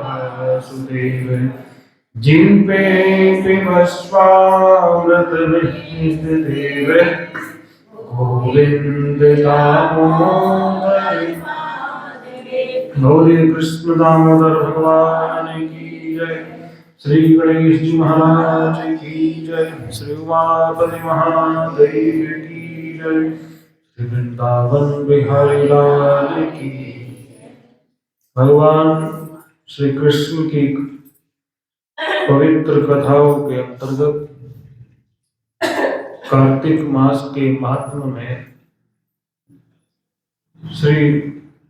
वासुदेव जिन पे पिबस्वामृत निहित देव गोविंद दामोदर गौरी कृष्ण दामोदर भगवान की जय। श्री गणेश जी महाराज की जय। श्री उमापति महादेव की जय। श्री वृंदावन बिहारी लाल की। भगवान श्री कृष्ण की पवित्र कथाओं के अंतर्गत कार्तिक मास के महात्म में श्री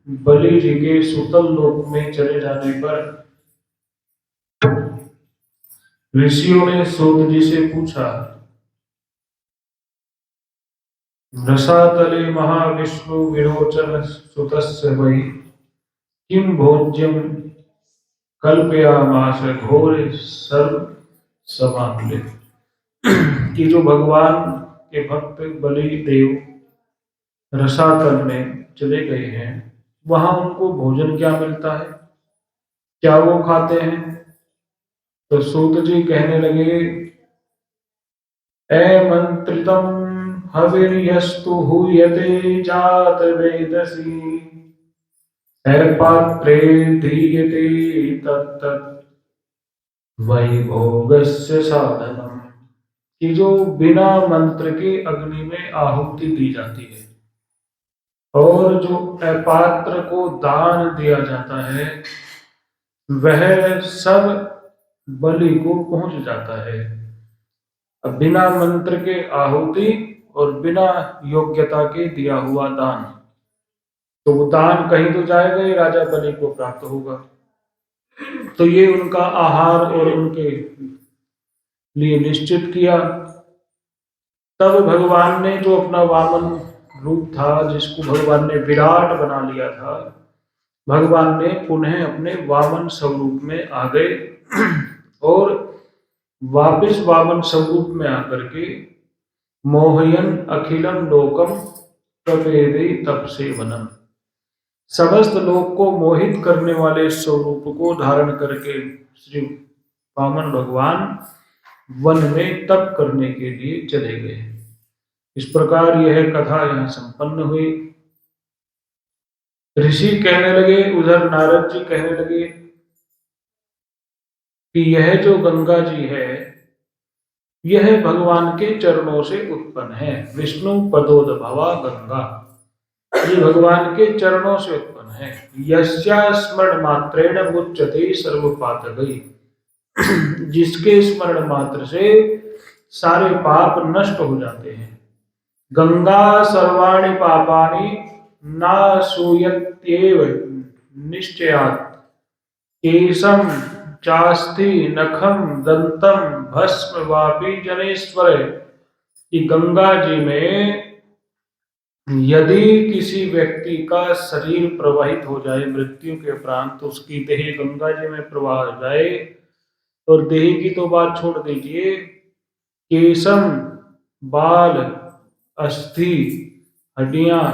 बलि जी के सुतल लोक में चले जाने पर ऋषियों ने सूत जी से पूछा, रसातले महाविष्णु विरोचन सुतस्य वै किं भोज्यम कल्पयामास घोर सर्व समाप्ले। कि जो भगवान के भक्त बलि देव रसातल में चले गए हैं, वहां उनको भोजन क्या मिलता है, क्या वो खाते हैं? तो सूत जी कहने लगे, मंत्रितम हविर्यस्तु हूयते जात वेदसी पात्रे दीयते तत्तत् वैभोगस्य साधनम। कि जो बिना मंत्र के अग्नि में आहुति दी जाती है और जो अपात्र को दान दिया जाता है, वह सब बलि को पहुंच जाता है। अब बिना मंत्र के आहुति और बिना योग्यता के दिया हुआ दान, तो वो दान कहीं तो जाएगा ही, राजा बलि को प्राप्त होगा। तो ये उनका आहार और उनके लिए निश्चित किया। तब भगवान ने जो अपना वामन रूप था, जिसको भगवान ने विराट बना लिया था, भगवान ने पुनः अपने वामन स्वरूप में आ गए और वापिस वामन स्वरूप में आकर के मोहयन अखिलम लोकम प्रपेदे तप से वनम, समस्त लोक को मोहित करने वाले स्वरूप को धारण करके श्री वामन भगवान वन में तप करने के लिए चले गए। इस प्रकार यह कथा यहाँ संपन्न हुई। ऋषि कहने लगे, उधर नारद जी कहने लगे कि यह जो गंगा जी है, यह भगवान के चरणों से उत्पन्न है। विष्णु पदोद्भवा गंगा, ये भगवान के चरणों से उत्पन्न है। यस्या स्मरण मात्रेण मुच्यते सर्व पातकै, जिसके स्मरण मात्र से सारे पाप नष्ट हो जाते हैं। गंगा सर्वाणि पापानि नाशूयत्येव निश्चयात्, केशम चास्ति नखम दंतम भस्म वापी जनेश्वर। कि गंगा जी में यदि किसी व्यक्ति का शरीर प्रवाहित हो जाए मृत्यु के उपरांत, तो उसकी देह गंगा जी में प्रवाह हो जाए, और देह की तो बात छोड़ दीजिए, केशम बाल, अस्थि, हड्डियां,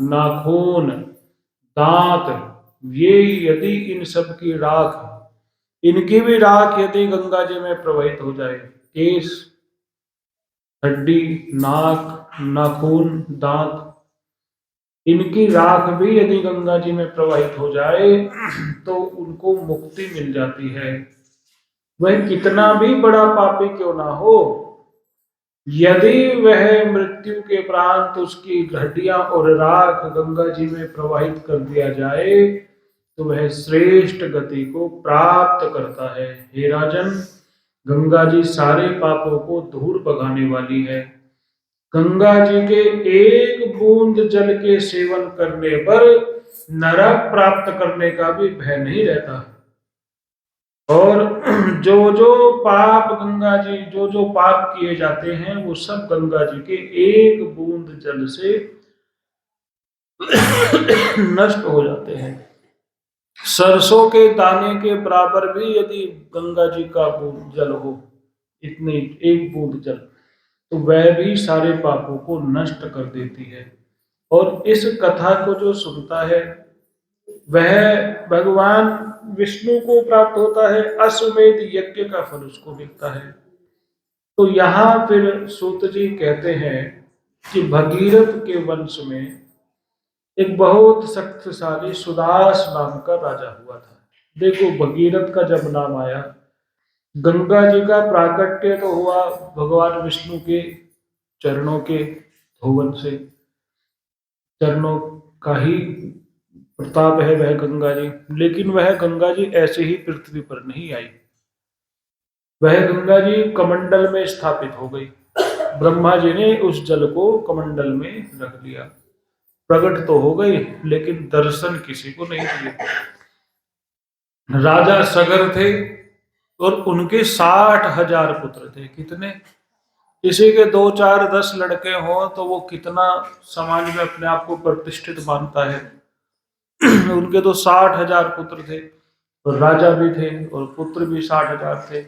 नाखून, दांत, ये यदि इन सब की राख, इनकी भी राख यदि गंगा जी में प्रवाहित हो जाए, केश, हड्डी, नाक, नाखून, दांत, इनकी राख भी यदि गंगा जी में प्रवाहित हो जाए तो उनको मुक्ति मिल जाती है। वह कितना भी बड़ा पापी क्यों ना हो, यदि वह मृत्यु के उपरांत उसकी हड्डियां और राख गंगा जी में प्रवाहित कर दिया जाए, तो वह श्रेष्ठ गति को प्राप्त करता है। हे राजन, गंगा जी सारे पापों को दूर भगाने वाली है। गंगा जी के एक बूंद जल के सेवन करने पर नरक प्राप्त करने का भी भय नहीं रहता। और जो जो पाप गंगा जी, जो जो पाप किए जाते हैं, वो सब गंगा जी के एक बूंद जल से नष्ट हो जाते हैं। सरसों के दाने के बराबर भी यदि गंगा जी का बूंद जल हो, इतनी एक बूंद जल, तो वह भी सारे पापों को नष्ट कर देती है। और इस कथा को जो सुनता है, वह भगवान विष्णु को प्राप्त होता है, अश्वमेध यज्ञ का फल उसको मिलता है। तो यहाँ फिर सूत जी कहते हैं कि भगीरथ के वंश में एक बहुत शक्तिशाली सुदास नाम का राजा हुआ था। देखो भगीरथ का जब नाम आया, गंगा जी का प्राकट्य तो हुआ भगवान विष्णु के चरणों के धोवन से, चरणों का ही प्रताप है वह गंगा जी। लेकिन वह गंगा जी ऐसे ही पृथ्वी पर नहीं आई, वह गंगा जी कमंडल में स्थापित हो गई। ब्रह्मा जी ने उस जल को कमंडल में रख लिया, प्रकट तो हो गई लेकिन दर्शन किसी को नहीं दिए। राजा सगर थे और उनके 60,000 पुत्र थे। कितने? किसी के 2 4 10 लड़के हों तो वो कितना समाज में अपने आप को प्रतिष्ठित मानता है। उनके तो 60,000 पुत्र थे और राजा भी थे और पुत्र भी 60,000 थे।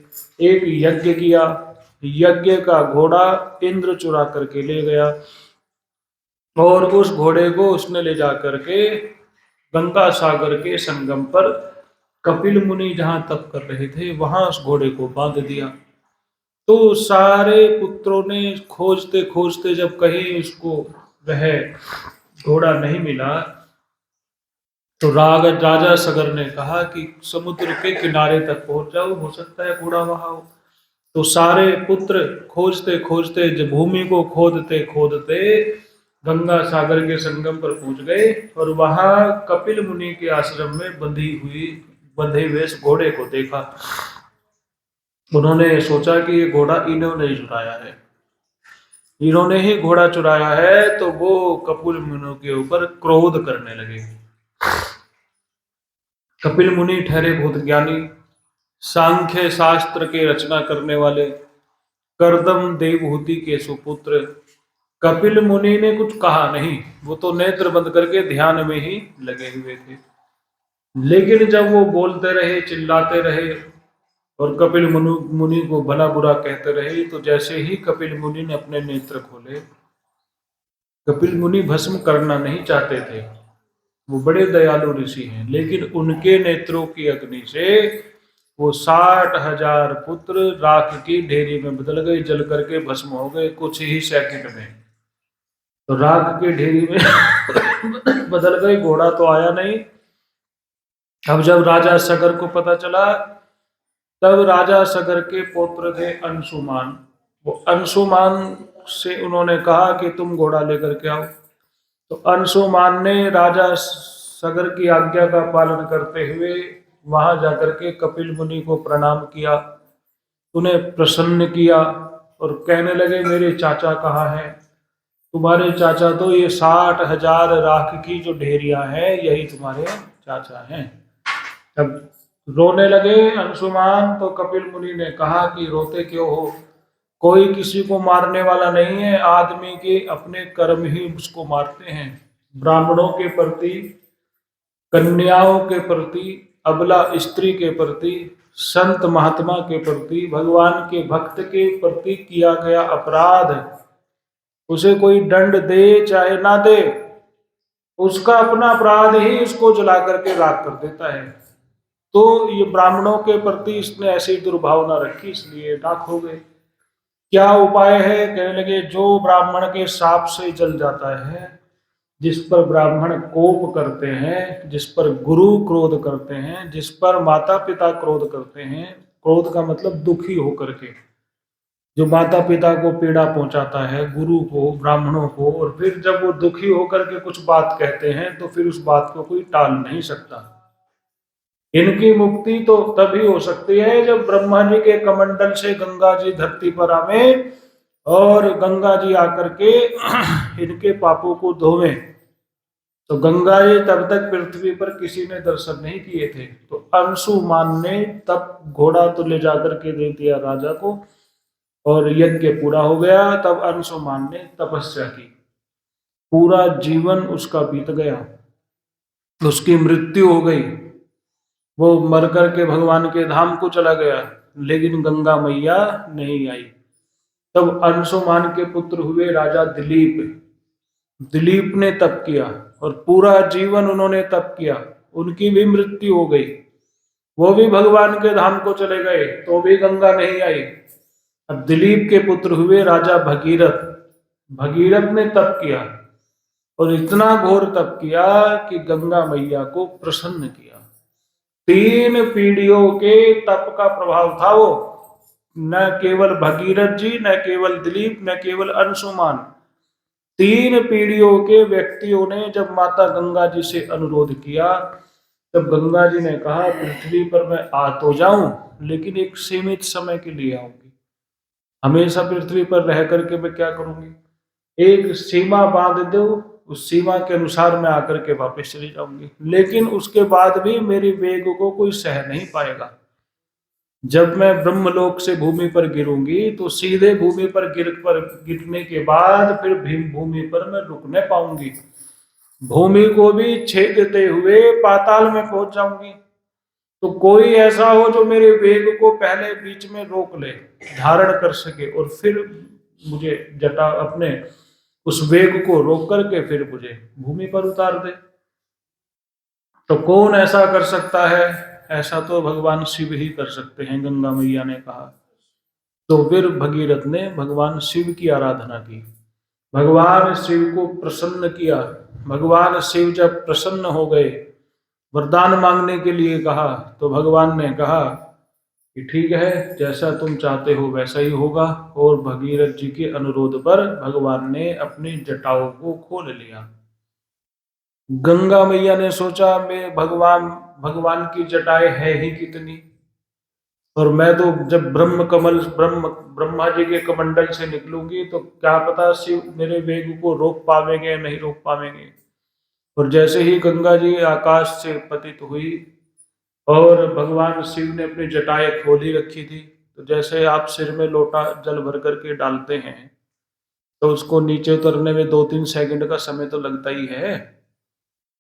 एक यज्ञ किया, यज्ञ का घोड़ा इंद्र चुरा करके ले गया और उस घोड़े को उसने ले जा करके गंगा सागर के संगम पर कपिल मुनि जहां तप कर रहे थे वहां उस घोड़े को बांध दिया। तो सारे पुत्रों ने खोजते खोजते जब कहीं उसको वह घोड़ा नहीं मिला तो राजा सगर ने कहा कि समुद्र के किनारे तक पहुंच जाओ, हो सकता है घोड़ा वहां हो। तो सारे पुत्र खोजते खोजते जब भूमि को खोदते खोदते गंगा सागर के संगम पर पहुंच गए और वहां कपिल मुनि के आश्रम में बंधे हुए इस घोड़े को देखा। उन्होंने सोचा कि ये घोड़ा इन्होंने ही चुराया है, इन्होंने ही घोड़ा चुराया है। तो वो कपिल मुनि के ऊपर क्रोध करने लगे। कपिल मुनि ठहरे बहुत ज्ञानी, सांख्य शास्त्र के रचना करने वाले, कर्दम देवहूति के सुपुत्र। कपिल मुनि ने कुछ कहा नहीं, वो तो नेत्र बंद करके ध्यान में ही लगे हुए थे। लेकिन जब वो बोलते रहे, चिल्लाते रहे और कपिल मुनि को भला बुरा कहते रहे, तो जैसे ही कपिल मुनि ने अपने नेत्र खोले, कपिल मुनि भस्म करना नहीं चाहते थे, वो बड़े दयालु ऋषि हैं, लेकिन उनके नेत्रों की अग्नि से वो 60,000 पुत्र राख की ढेरी में बदल गए, जल करके भस्म हो गए कुछ ही सेकंड में। तो राख की ढेरी में बदल गए, घोड़ा तो आया नहीं। अब जब राजा सगर को पता चला, तब राजा सगर के पौत्र थे अंशुमान, वो अंशुमान से उन्होंने कहा कि तुम घोड़ा लेकर के आओ। तो अंशुमान ने राजा सगर की आज्ञा का पालन करते हुए वहां जाकर के कपिल मुनि को प्रणाम किया, उन्हें प्रसन्न किया और कहने लगे मेरे चाचा कहाँ हैं? तुम्हारे चाचा तो ये 60,000 राख की जो ढेरियां हैं यही तुम्हारे चाचा हैं। अब रोने लगे अंशुमान। तो कपिल मुनि ने कहा कि रोते क्यों हो? कोई किसी को मारने वाला नहीं है, आदमी के अपने कर्म ही उसको मारते हैं। ब्राह्मणों के प्रति, कन्याओं के प्रति, अबला स्त्री के प्रति, संत महात्मा के प्रति, भगवान के भक्त के प्रति किया गया अपराध, उसे कोई दंड दे चाहे ना दे, उसका अपना अपराध ही उसको जला करके राख कर देता है। तो ये ब्राह्मणों के प्रति इसने ऐसी दुर्भावना रखी, इसलिए राख हो गए। क्या उपाय है? कहने लगे जो ब्राह्मण के शाप से जल जाता है, जिस पर ब्राह्मण कोप करते हैं, जिस पर गुरु क्रोध करते हैं, जिस पर माता पिता क्रोध करते हैं, क्रोध का मतलब दुखी होकर के, जो माता पिता को पीड़ा पहुंचाता है, गुरु को, ब्राह्मणों को, और फिर जब वो दुखी होकर के कुछ बात कहते हैं तो फिर उस बात को कोई टाल नहीं सकता। इनकी मुक्ति तो तभी हो सकती है जब ब्रह्मा जी के कमंडल से गंगा जी धरती पर आवे और गंगा जी आकर के इनके पापों को धोवे। तो गंगा जी तब तक पृथ्वी पर किसी ने दर्शन नहीं किए थे। तो अंशुमान ने तब घोड़ा तो ले जाकर के दे दिया राजा को और यज्ञ पूरा हो गया। तब अंशुमान ने तपस्या की, पूरा जीवन उसका बीत गया, उसकी मृत्यु हो गई, वो मर करके भगवान के धाम को चला गया, लेकिन गंगा मैया नहीं आई। तब अंशुमान के पुत्र हुए राजा दिलीप। दिलीप ने तप किया और पूरा जीवन उन्होंने तप किया, उनकी भी मृत्यु हो गई। वो भी भगवान के धाम को चले गए तो भी गंगा नहीं आई। अब दिलीप के पुत्र हुए राजा भगीरथ। भगीरथ ने तप किया और इतना घोर तप किया कि गंगा मैया को प्रसन्न किया। 3 पीढ़ियों के तप का प्रभाव था वो। न केवल भगीरथ जी, न केवल दिलीप, न केवल अंशुमान, 3 पीढ़ियों के व्यक्तियों ने जब माता गंगा जी से अनुरोध किया, तब गंगा जी ने कहा पृथ्वी पर मैं आ तो जाऊं, लेकिन एक सीमित समय के लिए आऊंगी। हमेशा पृथ्वी पर रह करके मैं क्या करूंगी? एक सीमा बांध दो, उस सीमा के अनुसार मैं आकर के वापस चली जाऊंगी, लेकिन उसके बाद भी मेरी वेग को कोई सह नहीं पाएगा। जब मैं ब्रह्मलोक से भूमि पर गिरूंगी तो सीधे भूमि पर गिरने के बाद फिर भूमि पर मैं रुक नहीं पाऊंगी। भूमि को भी छेदते हुए पाताल में पहुंच जाऊंगी। तो कोई ऐसा हो जो मेरे वेग को पहले बीच में रोक ले, धारण कर सके, और फिर मुझे जटा अपने उस वेग को रोक करके फिर मुझे भूमि पर उतार दे। तो कौन ऐसा कर सकता है? ऐसा तो भगवान शिव ही कर सकते हैं, गंगा मैया ने कहा। तो फिर भगीरथ ने भगवान शिव की आराधना की, भगवान शिव को प्रसन्न किया। भगवान शिव जब प्रसन्न हो गए, वरदान मांगने के लिए कहा, तो भगवान ने कहा कि ठीक है, जैसा तुम चाहते हो वैसा ही होगा। और भगीरथ जी के अनुरोध पर भगवान ने अपनी जटाओं को खोल लिया। गंगा मैया ने सोचा मैं भगवान भगवान की जटाएं है ही कितनी, और मैं तो जब ब्रह्मा जी के कमंडल से निकलूंगी तो क्या पता शिव मेरे वेग को रोक पावेंगे या नहीं रोक पावेंगे। और जैसे ही गंगा जी आकाश से पतित हुई और भगवान शिव ने अपनी जटाएं खोली रखी थी, तो जैसे आप सिर में लोटा जल भर करके डालते हैं तो उसको नीचे उतरने में 2-3 सेकंड का समय तो लगता ही है।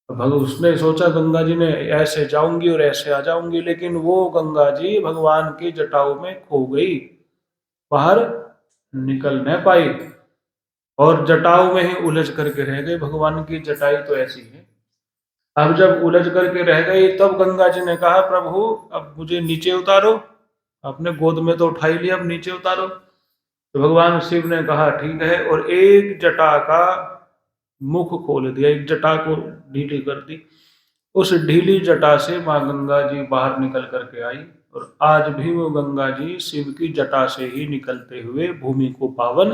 उसने सोचा गंगा जी ने ऐसे जाऊंगी और ऐसे आ जाऊंगी, लेकिन वो गंगा जी भगवान की जटाओं में खो गई, बाहर निकल न पाई और जटाओं में ही उलझ करके रह गई। भगवान की जटाई तो ऐसी है। अब जब उलझ करके रह गई तब गंगा जी ने कहा प्रभु अब मुझे नीचे उतारो, आपने गोद में तो उठा ही लिया, अब नीचे उतारो। तो भगवान शिव ने कहा ठीक है, और एक जटा का मुख खोल दिया, एक जटा को ढीली कर दी। उस ढीली जटा से माँ गंगा जी बाहर निकल करके आई, और आज भी वो गंगा जी शिव की जटा से ही निकलते हुए भूमि को पावन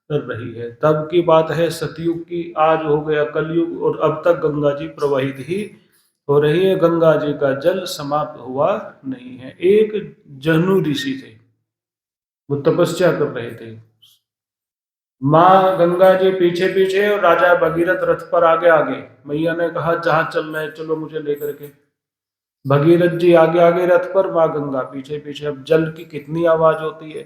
कर रही है। तब की बात है सतयुग की, आज हो गया कलयुग और अब तक गंगा जी प्रवाहित ही हो रही है। गंगा जी का जल समाप्त हुआ नहीं है। एक जहनु ऋषि थे, वो तपस्या कर रहे थे। माँ गंगा जी पीछे पीछे और राजा भगीरथ रथ पर आगे आगे। मैया ने कहा जहां चल रहे चलो मुझे लेकर के। भगीरथ जी आगे आगे रथ पर, माँ गंगा पीछे पीछे। अब जल की कितनी आवाज होती है,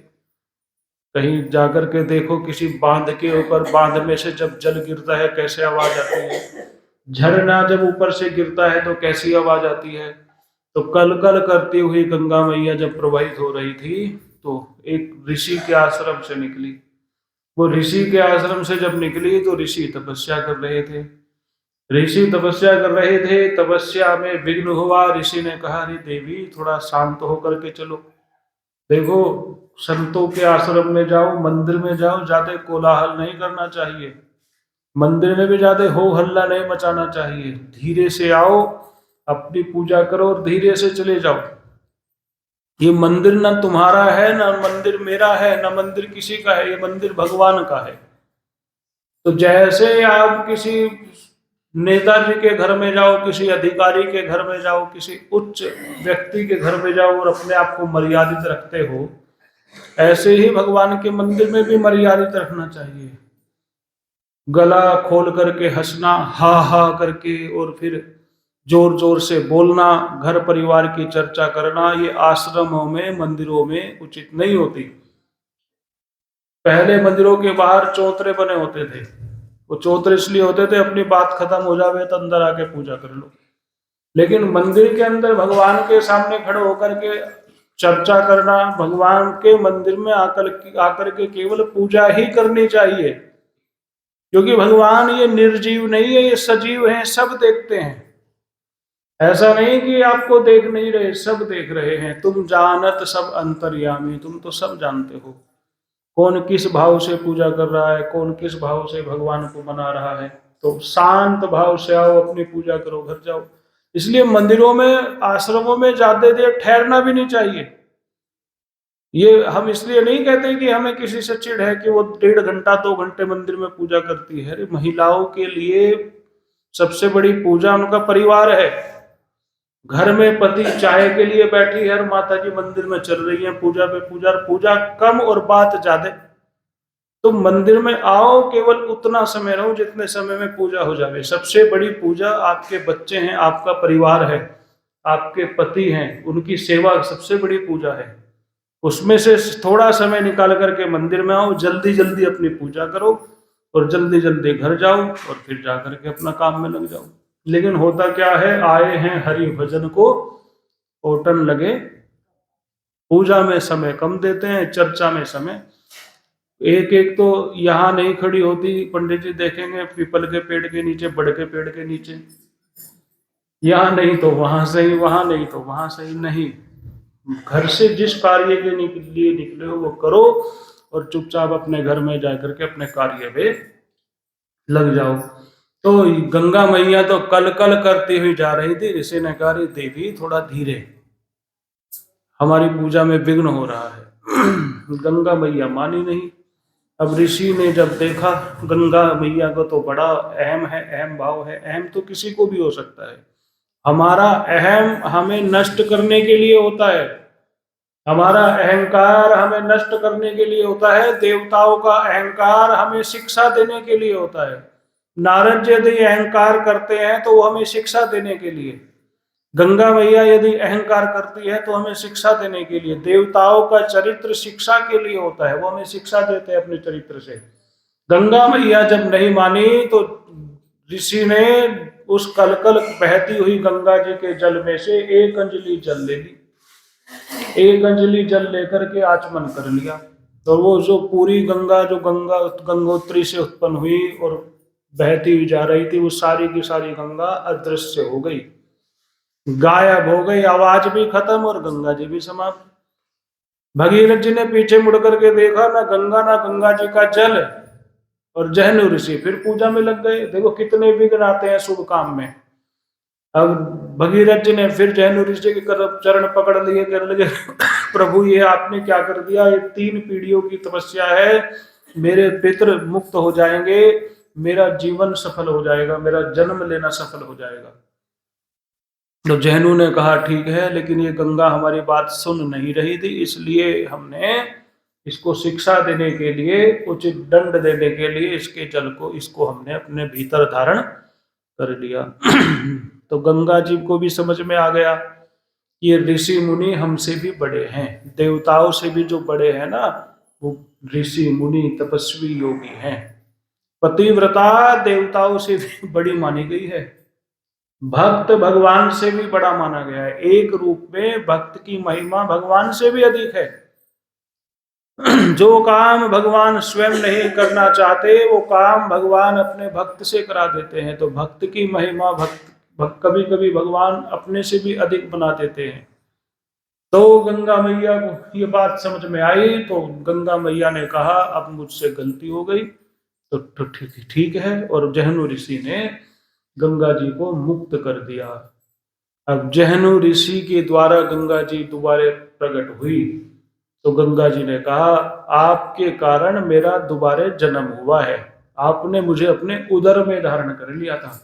कहीं जाकर के देखो किसी बांध के ऊपर, बांध में से जब जल गिरता है कैसे आवाज आती है, झरना जब ऊपर से गिरता है तो कैसी आवाज आती है। तो कल कल करती हुई गंगा मैया जब प्रवाहित हो रही थी तो एक ऋषि के आश्रम से निकली। वो ऋषि के आश्रम से जब निकली तो ऋषि तपस्या कर रहे थे। ऋषि तपस्या कर रहे थे, तपस्या में विघ्न हुआ। ऋषि ने कहा अरे देवी थोड़ा शांत होकर के चलो, देखो संतों के आश्रम में जाओ, मंदिर में जाओ, ज्यादा कोलाहल नहीं करना चाहिए, मंदिर में भी ज्यादा हो हल्ला नहीं मचाना चाहिए, धीरे से आओ, अपनी पूजा करो और धीरे से चले जाओ। ये मंदिर ना तुम्हारा है, ना मंदिर मेरा है, ना मंदिर किसी का है, ये मंदिर भगवान का है। तो जैसे आप किसी नेताजी के घर में जाओ, किसी अधिकारी के घर में जाओ, किसी उच्च व्यक्ति के घर में जाओ और अपने आप को मर्यादित रखते हो, ऐसे ही भगवान के मंदिर में भी मर्यादित रखना चाहिए। गला खोल करके हंसना, हा हा करके, और फिर जोर जोर से बोलना, घर परिवार की चर्चा करना, ये आश्रमों में मंदिरों में उचित नहीं होती। पहले मंदिरों के बाहर चौतरे बने होते थे, वो चौतरे इसलिए होते थे अपनी बात खत्म हो जावे तो अंदर आके पूजा कर लो। लेकिन मंदिर के अंदर भगवान के सामने खड़े होकर के चर्चा करना, भगवान के मंदिर में आकर के केवल पूजा ही करनी चाहिए, क्योंकि भगवान ये निर्जीव नहीं है, ये सजीव हैं, सब देखते हैं। ऐसा नहीं कि आपको देख नहीं रहे, सब देख रहे हैं। तुम जानत सब अंतर्यामी, तुम तो सब जानते हो कौन किस भाव से पूजा कर रहा है, कौन किस भाव से भगवान को मना रहा है। तो शांत भाव से आओ, अपनी पूजा करो, घर जाओ। इसलिए मंदिरों में, आश्रमों में ज्यादा देर ठहरना भी नहीं चाहिए। ये हम इसलिए नहीं कहते कि हमें किसी से चिढ़ है कि वो 1.5 घंटा 2 घंटे मंदिर में पूजा करती है। अरे महिलाओं के लिए सबसे बड़ी पूजा उनका परिवार है। घर में पति चाय के लिए बैठी है और माता जी मंदिर में चल रही है पूजा पे पूजा, पूजा कम और बात ज्यादा। तो मंदिर में आओ, केवल उतना समय रहो जितने समय में पूजा हो जाए। सबसे बड़ी पूजा आपके बच्चे हैं, आपका परिवार है, आपके पति हैं, उनकी सेवा सबसे बड़ी पूजा है। उसमें से थोड़ा समय निकाल करके मंदिर में आओ, जल्दी जल्दी अपनी पूजा करो और जल्दी जल्दी घर जाओ और फिर जा करके अपना काम में लग जाओ। लेकिन होता क्या है, आए हैं हरि भजन को, ओटन लगे, पूजा में समय कम देते हैं, चर्चा में समय। एक एक तो यहाँ नहीं खड़ी होती, पंडित जी देखेंगे पीपल के पेड़ के नीचे, बड़ के पेड़ के नीचे, यहाँ नहीं तो वहां सही, वहां नहीं तो वहां सही। नहीं, घर से जिस कार्य के लिए निकले हो वो करो और चुपचाप अपने घर में जाकर के अपने कार्य में लग जाओ। तो गंगा मैया तो कल कल करती हुई जा रही थी। ऋषि ने कहा, देवी थोड़ा धीरे, हमारी पूजा में विघ्न हो रहा है। गंगा मैया मानी नहीं। अब ऋषि ने जब देखा गंगा मैया को तो बड़ा अहम है, अहम भाव है। अहम तो किसी को भी हो सकता है। हमारा अहम हमें नष्ट करने के लिए होता है, हमारा अहंकार हमें नष्ट करने के लिए होता है। देवताओं का अहंकार हमें शिक्षा देने के लिए होता है। नारद जी यदि अहंकार करते हैं तो वो हमें शिक्षा देने के लिए, गंगा मैया यदि अहंकार करती है तो हमें शिक्षा देने के लिए। देवताओं का चरित्र शिक्षा के लिए होता है, वो हमें शिक्षा देते हैं अपने चरित्र से। गंगा मैया जब नहीं मानी तो ऋषि ने उस कलकल बहती हुई गंगा जी के जल में से 1 अंजलि जल ले ली। 1 अंजलि जल लेकर के आचमन कर लिया। तो वो जो पूरी गंगा, जो गंगोत्री से उत्पन्न हुई और बहती हुई जा रही थी, वो सारी की सारी गंगा अदृश्य हो गई, गायब हो गई। आवाज भी खत्म और गंगा जी भी समाप्त। भगीरथ जी ने पीछे मुड़ करके देखा, ना गंगा ना गंगा जी का जल, और जहनु ऋषि फिर पूजा में लग गए। देखो कितने विघ्न आते हैं शुभ काम में। अब भगीरथ जी ने फिर जहनु ऋषि के चरण पकड़ लिए, कहने लगे, प्रभु ये आपने क्या कर दिया, ये 3 पीढ़ियों की तपस्या है, मेरे पितृ मुक्त हो जाएंगे, मेरा जीवन सफल हो जाएगा, मेरा जन्म लेना सफल हो जाएगा। तो जहनु ने कहा ठीक है, लेकिन ये गंगा हमारी बात सुन नहीं रही थी, इसलिए हमने इसको शिक्षा देने के लिए, उचित दंड देने के लिए इसके जल को, इसको हमने अपने भीतर धारण कर लिया। तो गंगा जी को भी समझ में आ गया ये ऋषि मुनि हमसे भी बड़े हैं, देवताओं से भी जो बड़े हैं ना, वो ऋषि मुनि तपस्वी योगी हैं। पतिव्रता देवताओं से भी बड़ी मानी गई है, भक्त भगवान से भी बड़ा माना गया है। एक रूप में भक्त की महिमा भगवान से भी अधिक है। जो काम भगवान स्वयं नहीं करना चाहते, वो काम भगवान अपने भक्त से करा देते हैं। तो भक्त की महिमा कभी कभी भगवान अपने से भी अधिक बना देते हैं। तो गंगा मैया को ये बात समझ में आई, तो गंगा मैया ने कहा अब मुझसे गलती हो गई, तो ठीक है। और जहनु ऋषि ने गंगा जी को मुक्त कर दिया। अब जहनु ऋषि के द्वारा गंगा जी दोबारा प्रकट हुई, तो गंगा जी ने कहा आपके कारण मेरा दोबारा जन्म हुआ है, आपने मुझे अपने उदर में धारण कर लिया था।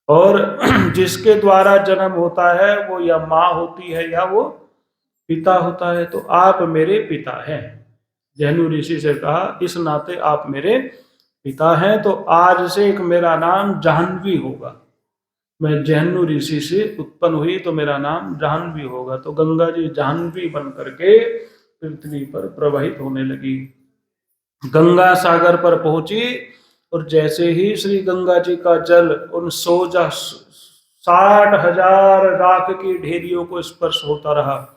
और जिसके द्वारा जन्म होता है वो या माँ होती है या वो पिता होता है, तो आप मेरे पिता हैं। जहनु ऋषि से कहा इस नाते आप मेरे पिता हैं, तो आज से एक मेरा नाम जाह्नवी होगा। मैं जहनु ऋषि से उत्पन्न हुई तो मेरा नाम जाह्नवी होगा। तो गंगा जी जाह्नवी बन करके पृथ्वी पर प्रवाहित होने लगी। गंगा सागर पर पहुंची और जैसे ही श्री गंगा जी का जल उन 60,000 राख की ढेरियों को स्पर्श होता रहा।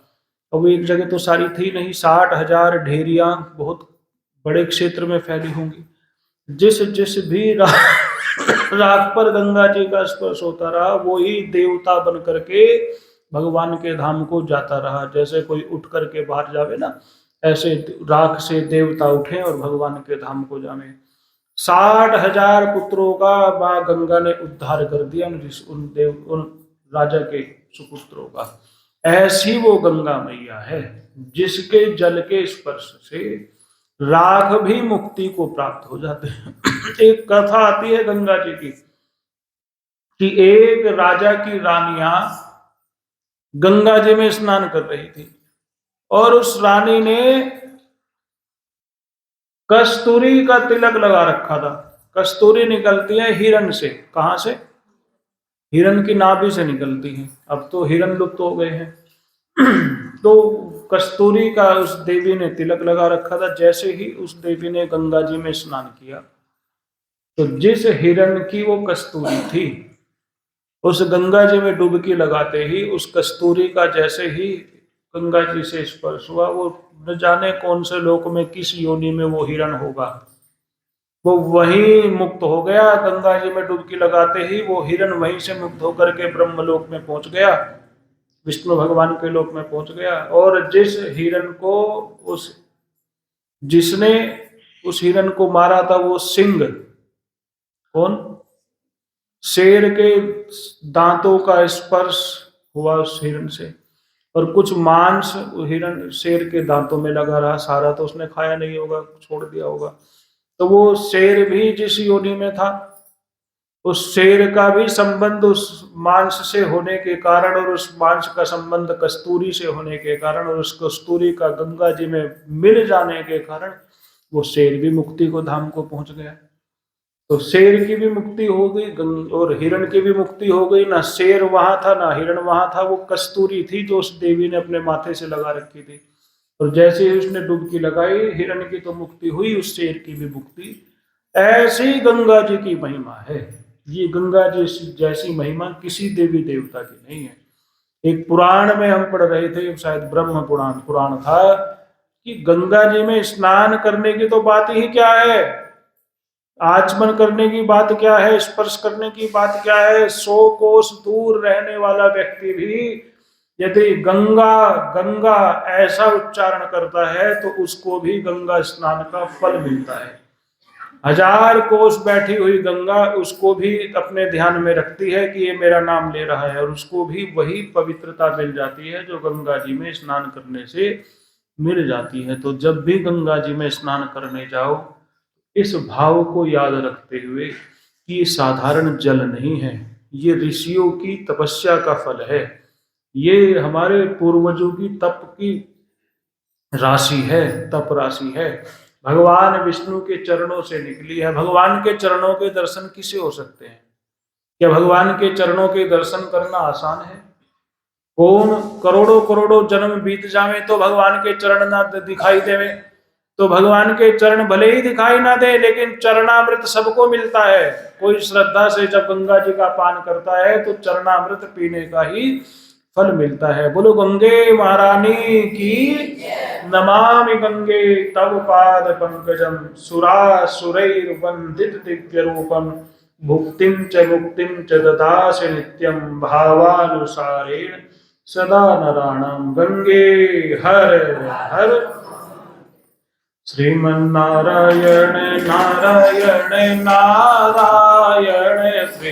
अब एक जगह तो सारी थी नहीं, 60,000 ढेरियां बहुत बड़े क्षेत्र में फैली होंगी। जिस जिस भी राख पर गंगा जी का स्पर्श होता रहा, वो ही देवता बन करके भगवान के धाम को जाता रहा। जैसे कोई उठ करके बाहर जावे ना, ऐसे राख से देवता उठे और भगवान के धाम को जावे। 60,000 पुत्रों का मां गंगा ने उद्धार कर दिया उन राजा के सुपुत्रों का। ऐसी वो गंगा मैया है जिसके जल के स्पर्श से राख भी मुक्ति को प्राप्त हो जाते हैं। एक कथा आती है गंगा जी की कि एक राजा की रानियां गंगा जी में स्नान कर रही थी और उस रानी ने कस्तूरी का तिलक लगा रखा था। कस्तूरी निकलती है हिरण से। कहां से? हिरण की नाभि से निकलती है। अब तो हिरण लुप्त हो गए हैं। तो कस्तूरी का उस देवी ने तिलक लगा रखा था। जैसे ही उस देवी ने गंगा जी में स्नान किया तो जिस हिरण की वो कस्तूरी थी, उस गंगा जी में डुबकी लगाते ही उस कस्तूरी का जैसे ही गंगा जी से स्पर्श हुआ, वो न जाने कौन से लोक में, किस योनि में वो हिरण होगा, वो वहीं मुक्त हो गया। गंगा जी में डुबकी लगाते ही वो हिरण वहीं से मुक्त होकर के ब्रह्मलोक में पहुंच गया, विष्णु भगवान के लोक में पहुंच गया। और जिसने उस हिरण को मारा था, वो सिंह, कौन? शेर के दांतों का स्पर्श हुआ उस हिरण से, और कुछ मांस हिरण शेर के दांतों में लगा रहा। सारा तो उसने खाया नहीं होगा, छोड़ दिया होगा। तो वो शेर भी जिस योनि में था, उस शेर का भी संबंध उस मांस से होने के कारण, और उस मांस का संबंध कस्तूरी से होने के कारण, और उस कस्तूरी का गंगा जी में मिल जाने के कारण वो शेर भी मुक्ति को धाम को पहुंच गया। तो शेर की भी मुक्ति हो गई और हिरण की भी मुक्ति हो गई। ना शेर वहां था ना हिरण वहां था, वो कस्तूरी थी जो उस देवी ने अपने माथे से लगा रखी थी। और जैसे ही उसने डुबकी लगाई, हिरण की तो मुक्ति हुई, उस शेर की भी मुक्ति। ऐसी गंगा जी की महिमा है। ये गंगा जी जैसी महिमा किसी देवी देवता की नहीं है। एक पुराण में हम पढ़ रहे थे, शायद ब्रह्म पुराण था, कि गंगा जी में स्नान करने की तो बात ही क्या है, आचमन करने की बात क्या है, स्पर्श करने की बात क्या है। 100 कोस दूर रहने वाला व्यक्ति भी यदि गंगा गंगा ऐसा उच्चारण करता है तो उसको भी गंगा स्नान का फल मिलता है। 1000 कोस बैठी हुई गंगा उसको भी अपने ध्यान में रखती है कि ये मेरा नाम ले रहा है, और उसको भी वही पवित्रता मिल जाती है जो गंगा जी में स्नान करने से मिल जाती है। तो जब भी गंगा जी में स्नान करने जाओ, इस भाव को याद रखते हुए कि ये साधारण जल नहीं है, ये ऋषियों की तपस्या का फल है, ये हमारे पूर्वजों की तप की राशि है, तप राशि है, भगवान विष्णु के चरणों से निकली है। भगवान के चरणों के दर्शन किसे हो सकते हैं? क्या भगवान के चरणों के दर्शन करना आसान है? कौन करोड़ों करोड़ों जन्म बीत जावे तो भगवान के चरण ना दिखाई देवे? तो भगवान के चरण भले ही दिखाई ना दे, लेकिन चरणामृत सबको मिलता है। कोई श्रद्धा से जब गंगा जी का पान करता है तो चरणामृत पीने का ही फल मिलता है। बोलो गंगे महारानी की। नमामि गंगे तव पाद पंकजम सुरासुरैर वंदित दिव्य रूपम भुक्तिं च ददासि नित्यं भावानुसारेण सदा नराणां। गंगे हर हर श्रीमन्नारायण नारायण नारायण।